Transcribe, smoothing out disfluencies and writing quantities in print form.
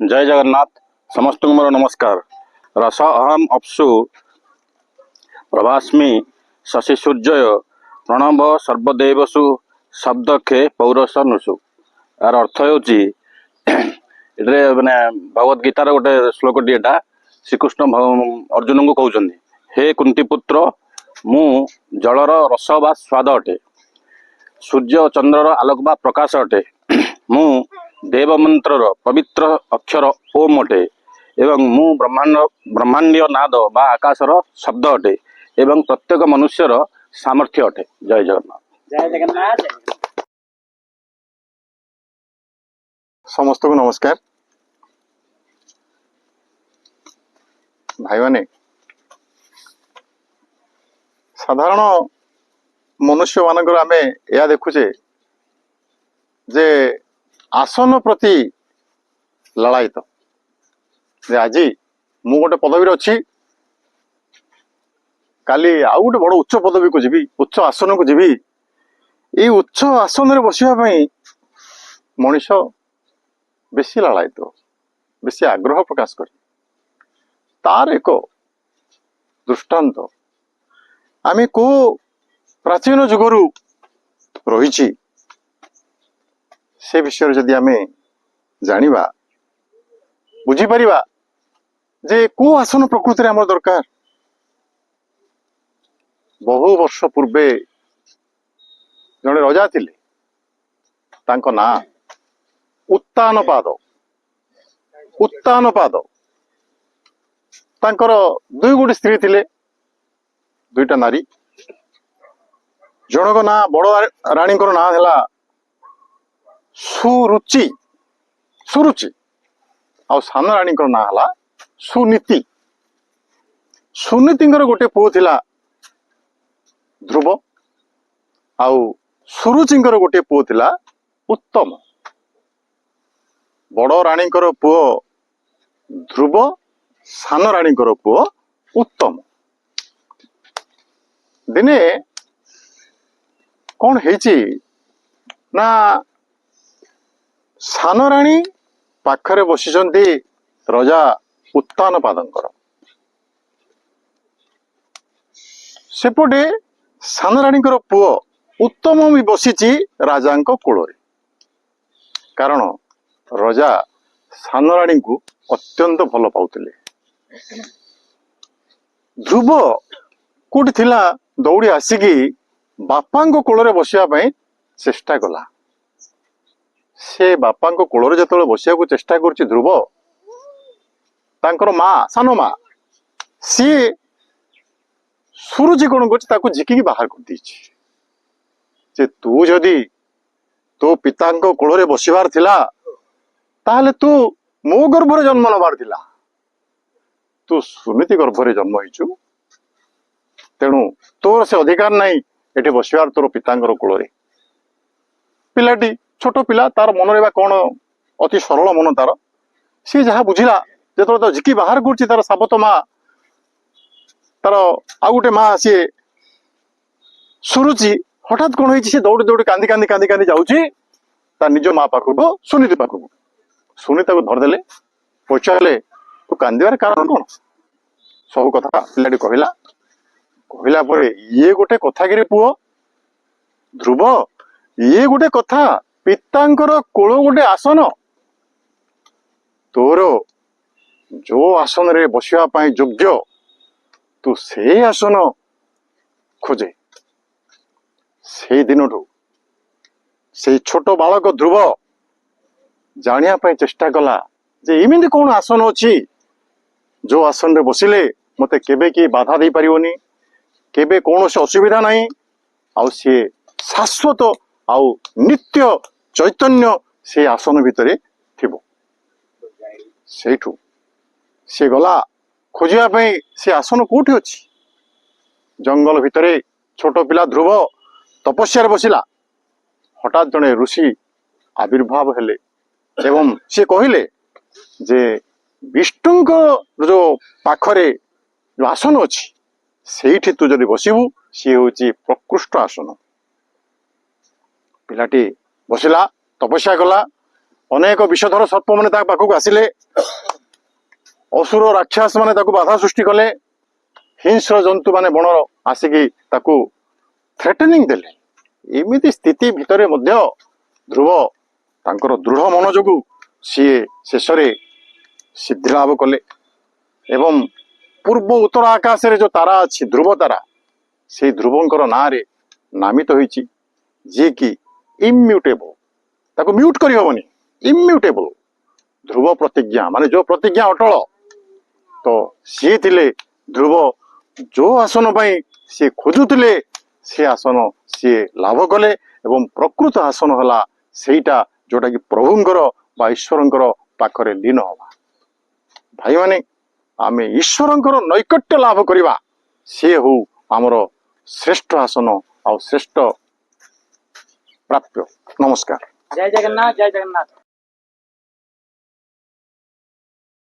जय जगन्नाथ। समस्त मोर नमस्कार। रस अहम अपसु प्रभास्मि शशि सूर्य प्रणव सर्वदेवसु शब्दखे पौरस नुसु। यार अर्थ होची माने भगवत गीतार गोटे श्लोकटी एटा श्रीकृष्ण अर्जुन को कहउछन्ति, हे कुंती पुत्र मु जलर रस बा स्वाद अटे, सूर्य चंद्रर आलोक बा प्रकाश अटे, मु देव मंत्रर पवित्र अक्षर ओम अटे एवं मु ब्रह्मांडीय नाद बा आकाशर शब्द अटे एवं प्रत्येक मनुष्यर सामर्थ्य अटे। जय जगन्नाथ। जय जगन्नाथ। समस्त को नमस्कार। भाई माने साधारण मनुष्य मानकर आमे या देखुचे जे आसन प्रति लड़ायित जे आज मु गोटे पदवी अच्छी काली आउ गोटे बड़ उच्च पदवी को जीवी, उच्च आसन को जीवी। ये उच्च आसन रे बसिबा मनीष बेसी लड़ायित, बेसी आग्रह प्रकाश करे। तार एक दृष्टांत आमे को प्राचीन जुगरु रही से विषय जदि आमे जानिबा बुझी परिबा जे को आसन प्रकृति रे हमर दरकार। बहु वर्ष पूर्वे जने राजा थिले, तांको ना उत्तानपाद। उत्तानपाद तांकर दुई गोटी स्त्री थिले, दुईटा नारी। जनक ना बड़ रानी ना है सुरुचि, सुरुचि आ सान रानी ना है सुनीति। सुनीति गोटे पुओ थिला ध्रुव, आउ सुरुचि गोटे पुओ थिला उत्तम। बड़ रानी पुओ ध्रुव, सान रानी पुओ उत्तम। दिने कौन है ना सान राणी पाखरे बसिचंती राजा उत्तानपादंकर। सेपटे सान राणी पुओ उत्तम भी बसीची राजा कोल रे। कारण राजा सान राणी को अत्यंत भल पाउतिले। ध्रुव कोठी थिला दौड़ी आसिकी बापा कोल रे बसिया चेष्टा कला। से बापा कोल रे जतले बसिया को चेष्टा करछि ध्रुव, तांकर माँ सान माँ सी सुरुचि कौन कर झिकी बाहर कर दीची जे तू जदि तो पिता कोल रे बसिबार थिला ताहले तू मो गर्भरे जन्म नबार थिला। तू सुनीति गर्भरे जन्म होइछु, तेणु तोर से अधिकार नहीं एठे बसिबार तोर पितांकर कोल रे। पिलाटी छोट पिला, तार मन रे कौन अति सरल मन तार। सी जहाँ बुझिला जेतले तो झिकी बाहर करछि तार साबत माँ, तार आउ गोटे माँ सी सुरुचि हठात कौन होइछि से दौड़ी दौड़ी कांदी कांदी कांदी कांदी जाउछि तार निज माँ पाखको सुनीति पाखको। सुनीता को धरदेले, पचारे तू कांदिबार कारण कौन? सब कथा पिलाटी कहला। कहला परे ये गोटे कथा गिरे पुओ ध्रुव, ये गोटे कथा पितांकर कोल गोटे आसन। तोर जो आसन रे बसिया पाई योग्य तू से आसन खोजे। से दिनठू से छोट बालक ध्रुव जानिया पाई चेष्टा कला जे इमिति कौन आसन अछि जो आसन रे बसिले मते केबे की बाधा दे परिवनी, केबे कौन से असुविधा नहीं, आउ सी शाश्वत आउ नित्य चैतन्य से आसन भितरे थिबो। सेठू से गला खोजिया पाई से आसन कोठी अछि। जंगल भितरे छोट पिला ध्रुव तपस्या बसिला। हठात जने ऋषि आविर्भाव हेले एवं से कहिले जे विष्णु जो पाखरे जो आसन अछि सेठी तू जदि बसिबू सी होची प्रकृष्ट आसन। पिलाटी बसिला, तपस्या कला, ଅନେକ ବିଷଧର ସର୍ପ ମାନେ ତା ପାଖକୁ ଆସିଲେ, ଅସୁର ରାକ୍ଷସ ମାନେ ତାକୁ ବାଧା ସୃଷ୍ଟି କଲେ, ହିଂସ୍ର ଜନ୍ତୁ ମାନେ ବଣ ଆସିକି ତାକୁ ଥ୍ରେଟନିଂ ଦେଲେ। ଏମିତି ସ୍ଥିତି ଭିତରେ ମଧ୍ୟ ଧ୍ରୁବ ତାଙ୍କର ଦୃଢ ମନ ଯୋଗୁ ସିଏ ଶେଷରେ ସିଦ୍ଧି ଲାଭ କଲେ ଏବଂ ପୂର୍ବ ଉତ୍ତର ଆକାଶରେ ଯୋଉ ତାରା ଅଛି ଧ୍ରୁବ ତାରା, ସେଇ ଧ୍ରୁବଙ୍କର ନାଁରେ ନାମିତ ହୋଇଛି, ଯିଏକି ଇମ୍ୟୁଟେବଲ, ତାକୁ ମ୍ୟୁଟ କରିହବନି, ଇମ୍ୟୁଟେବଲ ଧ୍ରୁବ ପ୍ରତିଜ୍ଞା, ମାନେ ଯୋଉ ପ୍ରତିଜ୍ଞା ଅଟଳ। ତ ସିଏ ଥିଲେ ଧ୍ରୁବ, ଯୋଉ ଆସନ ପାଇଁ ସିଏ ଖୋଜୁଥିଲେ ସେ ଆସନ ସିଏ ଲାଭ କଲେ ଏବଂ ପ୍ରକୃତ ଆସନ ହେଲା ସେଇଟା ଯୋଉଟା କି ପ୍ରଭୁଙ୍କର ବା ଈଶ୍ୱରଙ୍କର ପାଖରେ ଲୀନ ହବା। ଭାଇମାନେ, ଆମେ ଈଶ୍ୱରଙ୍କର ନୈକଟ୍ୟ ଲାଭ କରିବା, ସିଏ ହଉ ଆମର ଶ୍ରେଷ୍ଠ ଆସନ ଆଉ ଶ୍ରେଷ୍ଠ ପ୍ରାପ୍ୟ। ନମସ୍କାର। ଜୟ ଜଗନ୍ନାଥ, ଜୟ ଜଗନ୍ନାଥ।